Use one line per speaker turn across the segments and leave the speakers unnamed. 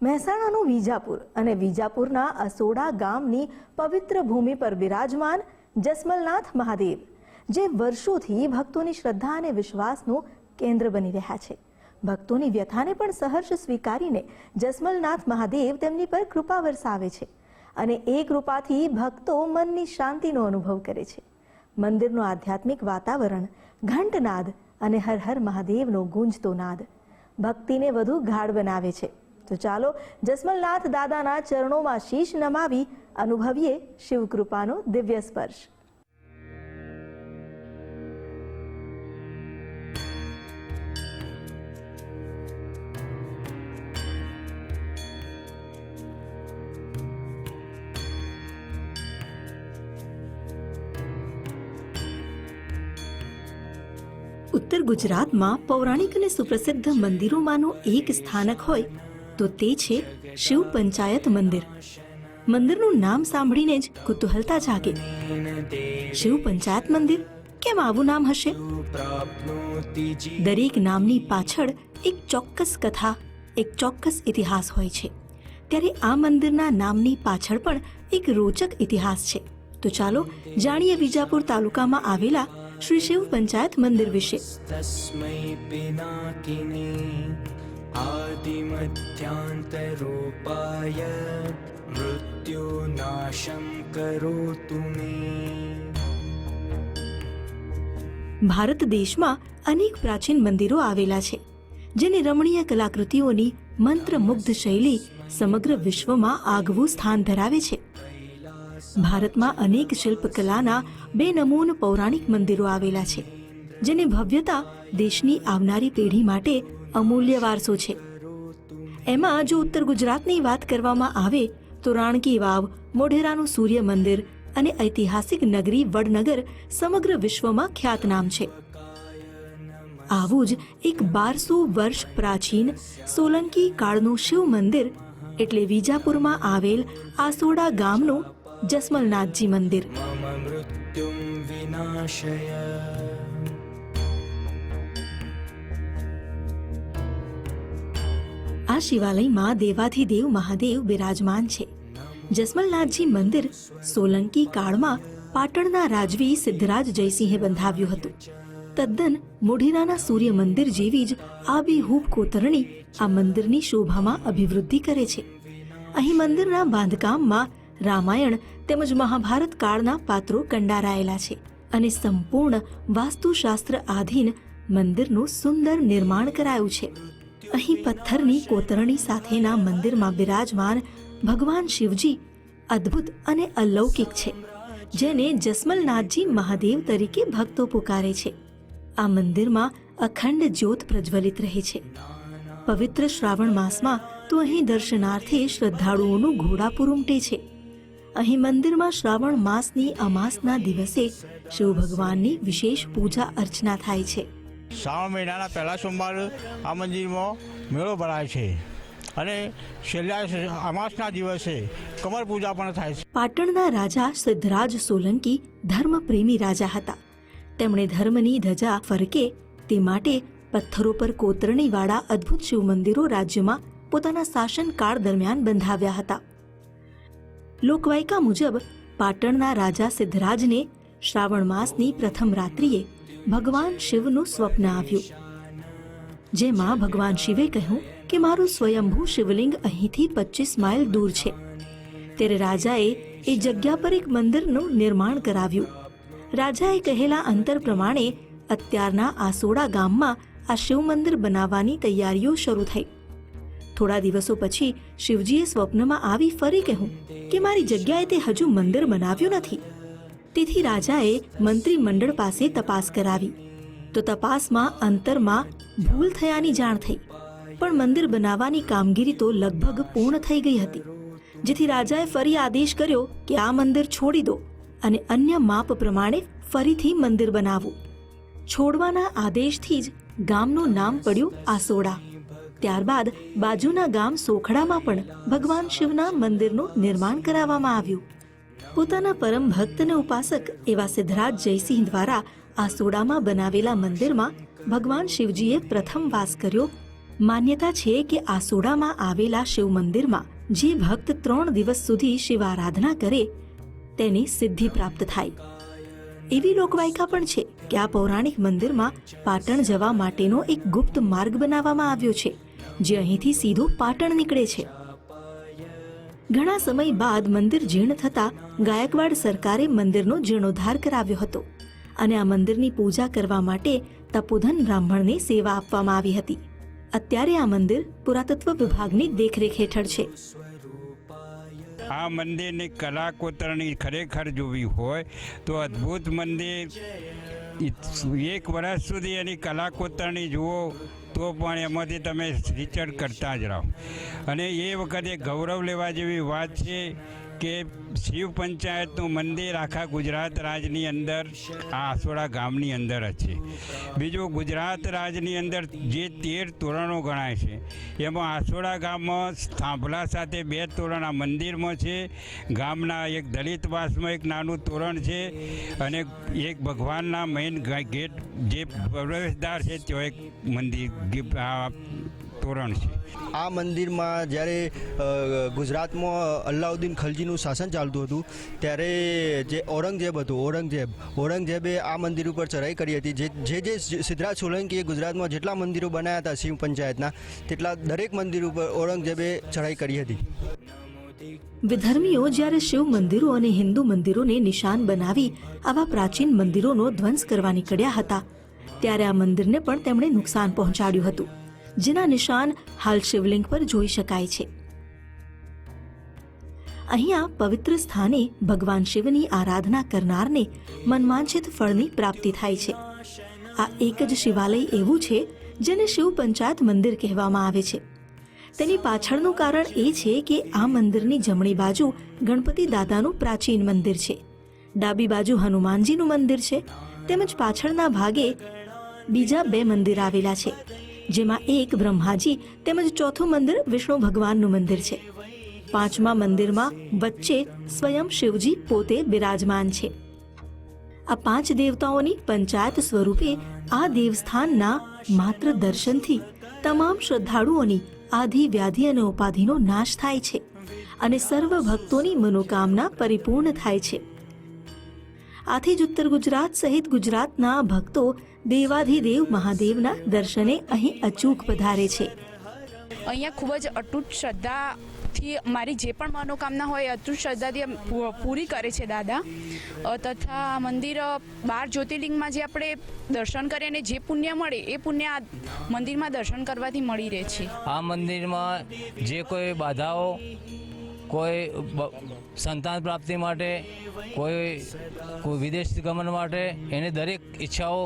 મહેસાણાનું વિજાપુર અને વિજાપુરના અસોડા ગામની પવિત્ર ભૂમિ પર બિરાજમાન જસમલનાથ મહાદેવ, જે વર્ષોથી ભક્તોની શ્રદ્ધા અને વિશ્વાસનું કેન્દ્ર બની રહ્યા છે. ભક્તોની વ્યથાને પણ સહર્ષ સ્વીકારીને જસમલનાથ મહાદેવ તેમની પર કૃપા વરસાવે છે અને એ કૃપાથી ભક્તો મનની શાંતિનો અનુભવ કરે છે. મંદિરનું આધ્યાત્મિક વાતાવરણ, ઘંટનાદ અને હર હર મહાદેવનો ગુંજતો નાદ ભક્તિને વધુ ગાઢ બનાવે છે. તો ચાલો જસમલનાથ દાદાના ચરણોમાં શીશ નમાવી અનુભવીએ શિવકૃપાનો દિવ્ય સ્પર્શ. ઉત્તર ગુજરાતમાં પૌરાણિક અને સુપ્રસિદ્ધ મંદિરોમાંનું એક સ્થાનક હોય તો તે છે શિવ પંચાયત મંદિર. મંદિરનું નામ સાંભળીને જ કુતૂહલતા જાગે. શિવ પંચાયત મંદિર કેમ આવું નામ હશે? દરેક નામની પાછળ એક ચોક્કસ કથા, એક ચોક્કસ ઇતિહાસ હોય છે. ત્યારે આ મંદિરના નામની પાછળ પણ એક રોચક ઇતિહાસ છે. તો ચાલો જાણીએ વિજાપુર તાલુકામાં આવેલા શ્રી શિવ પંચાયત મંદિર વિશે.
આદિમધ્યાંતરૂપાય મૃત્યુનાશમ કરોતુ મે.
ભારત દેશમાં અનેક પ્રાચીન મંદિરો આવેલા છે, જેની રમણીય કલાકૃતિઓની મંત્રમુગ્ધ શૈલી સમગ્ર વિશ્વમાં આગવું સ્થાન ધરાવે છે. ભારતમાં અનેક શિલ્પકલાના બેનમૂન પૌરાણિક મંદિરો આવેલા છે, જેની ભવ્યતા દેશની આવનારી પેઢી માટે અમૂલ્ય વારસો છે. એમાં જો ઉત્તર ગુજરાતની વાત કરવામાં આવે તો રાણકી વાવ, મોઢેરાનું સૂર્ય મંદિર અને ઐતિહાસિક નગરી વડનગર સમગ્ર વિશ્વમાં ખ્યાતનામ છે. આવું જ એક 1200 વર્ષ પ્રાચીન સોલંકી કાળનું શિવ મંદિર એટલે વિજાપુરમાં આવેલ આસોડા ગામનું જસમલનાથજી મંદિર. આ શિવાલયમાં દેવાધિદેવ મહાદેવ બિરાજમાન છે. જસમલનાથજી મંદિર સોલંકી કાળમાં પાટણના રાજવી સિદ્ધરાજ જયસિંહે બંધાવ્યું હતું. તદ્દન મોઢેરાના સૂર્ય મંદિર જેવી જ આબેહૂબ કોતરણી આ મંદિરની શોભામાં અભિવૃદ્ધિ કરે છે. અહીં મંદિરના બાંધકામમાં રામાયણ તેમજ મહાભારત કાળના પાત્રો કંડારાયેલા છે અને સંપૂર્ણ વાસ્તુશાસ્ત્ર આધીન મંદિરનું સુંદર નિર્માણ કરાયું છે. અહીં પથ્થરની કોતરણી સાથેના મંદિરમાં બિરાજમાન ભગવાન શિવજી અદ્ભુત અને અલૌકિક છે, જેને જસમલનાથજી મહાદેવ તરીકે ભક્તો પુકારે છે. આ મંદિરમાં અખંડ જ્યોત પ્રજ્વલિત રહે છે. પવિત્ર શ્રાવણ માસમાં તો અહીં દર્શનાર્થે શ્રદ્ધાળુઓનું ઘોડાપુર ઉમટે છે. અહીં મંદિરમાં શ્રાવણ માસની અમાસના દિવસે શિવ ભગવાનની વિશેષ પૂજા અર્ચના થાય છે.
શ્રાવણ મહિનાના પહેલા સોમવાર આ મંદિરમાં મેળો ભરાય છે અને છેલ્લા અમાસના દિવસે કમર પૂજા પણ થાય છે.
પાટણના રાજા સિદ્ધરાજ સોલંકી ધર્મપ્રેમી રાજા હતા. તેમણે ધર્મની ધજા ફરકે તે માટે પથ્થરો પર કોતરણીવાળા અદ્ભુત શિવ મંદિરો રાજ્યમાં પોતાના શાસનકાળ દરમિયાન બંધાવ્યા હતા. લોકવાયકા મુજબ પાટણના રાજા સિદ્ધરાજને શ્રાવણ માસની પ્રથમ રાત્રિએ ભગવાન શિવનું સ્વપ્ન આવ્યું, જેમાં ભગવાન શિવે કહ્યું કે મારું સ્વયંભૂ શિવલિંગ અહીંથી 25 માઇલ દૂર છે. ત્યારે રાજાએ એ જગ્યા પર એક મંદિરનું નિર્માણ કરાવ્યું. રાજાએ કહેલા અંતર પ્રમાણે અત્યારના આસોડા ગામમાં આ શિવ મંદિર બનાવવાની તૈયારીઓ શરૂ થઈ. થોડા દિવસો પછી શિવજીએ સ્વપ્નમાં આવી ફરી કહ્યું કે મારી જગ્યાએ તે હજુ મંદિર બનાવ્યું નથી. તેથી રાજાએ મંત્રી મંડળ પાસે તપાસ કરાવી તો તપાસમાં અંતરમાં ભૂલ થયાની જાણ થઈ, પણ મંદિર બનાવવાની કામગીરી તો લગભગ પૂર્ણ થઈ ગઈ હતી. જેથી રાજાએ ફરી આદેશ કર્યો કે આ મંદિર છોડી દો અને અન્ય માપ પ્રમાણે ફરીથી મંદિર બનાવવું. છોડવાના આદેશથી જ ગામનું નામ પડ્યું આસોડા. ત્યારબાદ બાજુના ગામ સોખડામાં પણ ભગવાન શિવના મંદિરનું નિર્માણ કરાવવામાં આવ્યું. પોતાના પરમ ભક્ત અને ઉપાસક એવા સિદ્ધરાજ જયસિંહ દ્વારા આસોડામાં બનાવેલા મંદિરમાં ભગવાન શિવજીએ પ્રથમ વાસ કર્યો માન્યતા છે કે આસોડામાં આવેલા શિવ મંદિરમાં જે ભક્ત 3 દિવસ સુધી શિવ આરાધના કરે તેને સિદ્ધિ પ્રાપ્ત થાય. એવી લોકવાયકા પણ છે કે આ પૌરાણિક મંદિરમાં પાટણ જવા માટેનો એક ગુપ્ત માર્ગ બનાવવામાં આવ્યો છે, જે અહીંથી સીધો પાટણ નીકળે છે. ઘણા સમય બાદ મંદિર જીર્ણ થતા ગાયકવાડ સરકારે મંદિરનો જીર્ણોદ્ધાર કરાવ્યો હતો અને આ મંદિરની પૂજા કરવા માટે તપોધન બ્રાહ્મણને સેવા આપવામાં આવી હતી. અત્યારે આ મંદિર પુરાતત્વ વિભાગની દેખરેખ હેઠળ છે.
આ મંદિરની કલા કોતરણી ખરેખર જોવી હોય તો અદ્ભુત મંદિર. 1 વર્ષ સુધી એની કલા કોતરણી જુઓ તો પણ એમાંથી તમે રિસર્ચ કરતા જ રહો. અને એ વખતે ગૌરવ લેવા જેવી વાત છે કે શિવ પંચાયતનું મંદિર આખા ગુજરાત રાજની અંદર આ આસોડા ગામની અંદર જ છે. બીજું, ગુજરાત રાજની અંદર જે 13 તોરણો ગણાય છે એમાં આસોડા ગામમાં થાંભલા સાથે 2 તોરણ આ મંદિરમાં છે. ગામના એક દલિતવાસમાં એક નાનું તોરણ છે અને એક ભગવાનના મેઇન ગેટ જે પ્રવેશદ્વાર છે ત્યાં એક મંદિર તોરણ છે.
આ મંદિરમાં જ્યારે ગુજરાતમાં અલ્લાઉદ્દીન ખલજીનું શાસન ચાલતું હતું ત્યારે જે ઔરંગઝેબ હતો, ઔરંગઝેબે આ મંદિર ઉપર ચઢાઈ કરી હતી. જે સિદ્ધરાજ સોલંકીએ ગુજરાતમાં જેટલા મંદિરો બનાવ્યા હતા શિવ પંચાયતના, તેટલા દરેક મંદિર ઉપર ઔરંગઝેબે ચઢાઈ કરી હતી.
વિધર્મીઓ જ્યારે શિવ મંદિરો અને હિન્દુ મંદિરોને નિશાન બનાવી આવા પ્રાચીન મંદિરોનો ધ્વંસ કરવા નીકળ્યા હતા, ત્યારે આ મંદિરને પણ તેમણે નુકસાન પહોંચાડ્યું હતું, જેના નિશાન હાલ શિવલિંગ પર જોઈ શકાય છે. અહીંયા પવિત્ર સ્થાને ભગવાન શિવની આરાધના કરનારને મનવાંછિત ફળની પ્રાપ્તિ થાય છે. આ એક જ શિવાલય એવું છે જેને શિવ પંચાયત મંદિર કહેવામાં આવે છે. તેની પાછળનું કારણ એ છે કે આ મંદિરની જમણી બાજુ ગણપતિ દાદાનું પ્રાચીન મંદિર છે, ડાબી બાજુ હનુમાનજીનું મંદિર છે, તેમજ પાછળના ભાગે બીજા 2 મંદિર આવેલા છે, જેમાં એક બ્રહ્માજી તેમજ ચોથું મંદિર વિષ્ણુ ભગવાનનું મંદિર છે. 5મા મંદિરમાં વચ્ચે સ્વયં શિવજી પોતે બિરાજમાન છે. આ 5 દેવતાઓની પંચાયત સ્વરૂપે આ દેવસ્થાનના માત્ર દર્શનથી તમામ શ્રદ્ધાળુઓની આધિ વ્યાધિ અને ઉપાધિનો નાશ થાય છે અને સર્વ ભક્તોની મનોકામના પરિપૂર્ણ થાય છે. આથી જ ઉત્તર ગુજરાત સહિત ગુજરાતના ભક્તો દેવાધિદેવ મહાદેવના દર્શને અહીં અચૂક પધારે છે.
અહીંયા ખૂબ જ અતૂટ શ્રદ્ધાથી મારી જે પણ મનોકામના હોય અતૂટ શ્રદ્ધાથી પૂરી કરે છે દાદા. તથા મંદિર 12 જ્યોતિર્લિંગમાં જે આપણે દર્શન કરીએ અને જે પુણ્ય મળે એ પુણ્ય આ મંદિરમાં દર્શન કરવાથી મળી રહે છે.
આ મંદિરમાં જે કોઈ બાધાઓ, કોઈ સંતાન પ્રાપ્તિ માટે, કોઈ વિદેશ ગમન માટે, એની દરેક ઈચ્છાઓ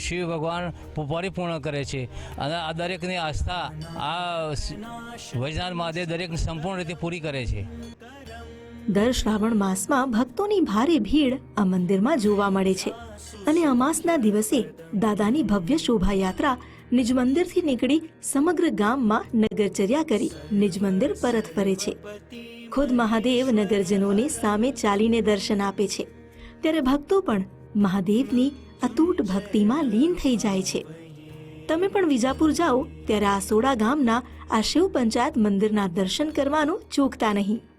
શિવ ભગવાન પરિપૂર્ણ કરે છે. અને આ દરેકની આસ્થા આ વૈજનાથ મહાદેવ દરેકની સંપૂર્ણ રીતે પૂરી કરે છે.
દર શ્રાવણ માસમાં ભક્તોની ભારે ભીડ આ મંદિરમાં જોવા મળે છે અને અમાસના દિવસે દાદાની ભવ્ય શોભાયાત્રા નિજ મંદિરથી નીકળી સમગ્ર ગામમાં નગરચર્યા કરી નિજ મંદિર પરત ફરે છે. ખુદ મહાદેવ નગરજનોને સામે ચાલીને દર્શન આપે છે, ત્યારે ભક્તો પણ મહાદેવની અતૂટ ભક્તિમાં લીન થઈ જાય છે. તમે પણ વિજાપુર જાઓ ત્યારે આસોડા ગામના આ શિવ પંચાયત મંદિરના દર્શન કરવાનું ચૂકતા નહીં.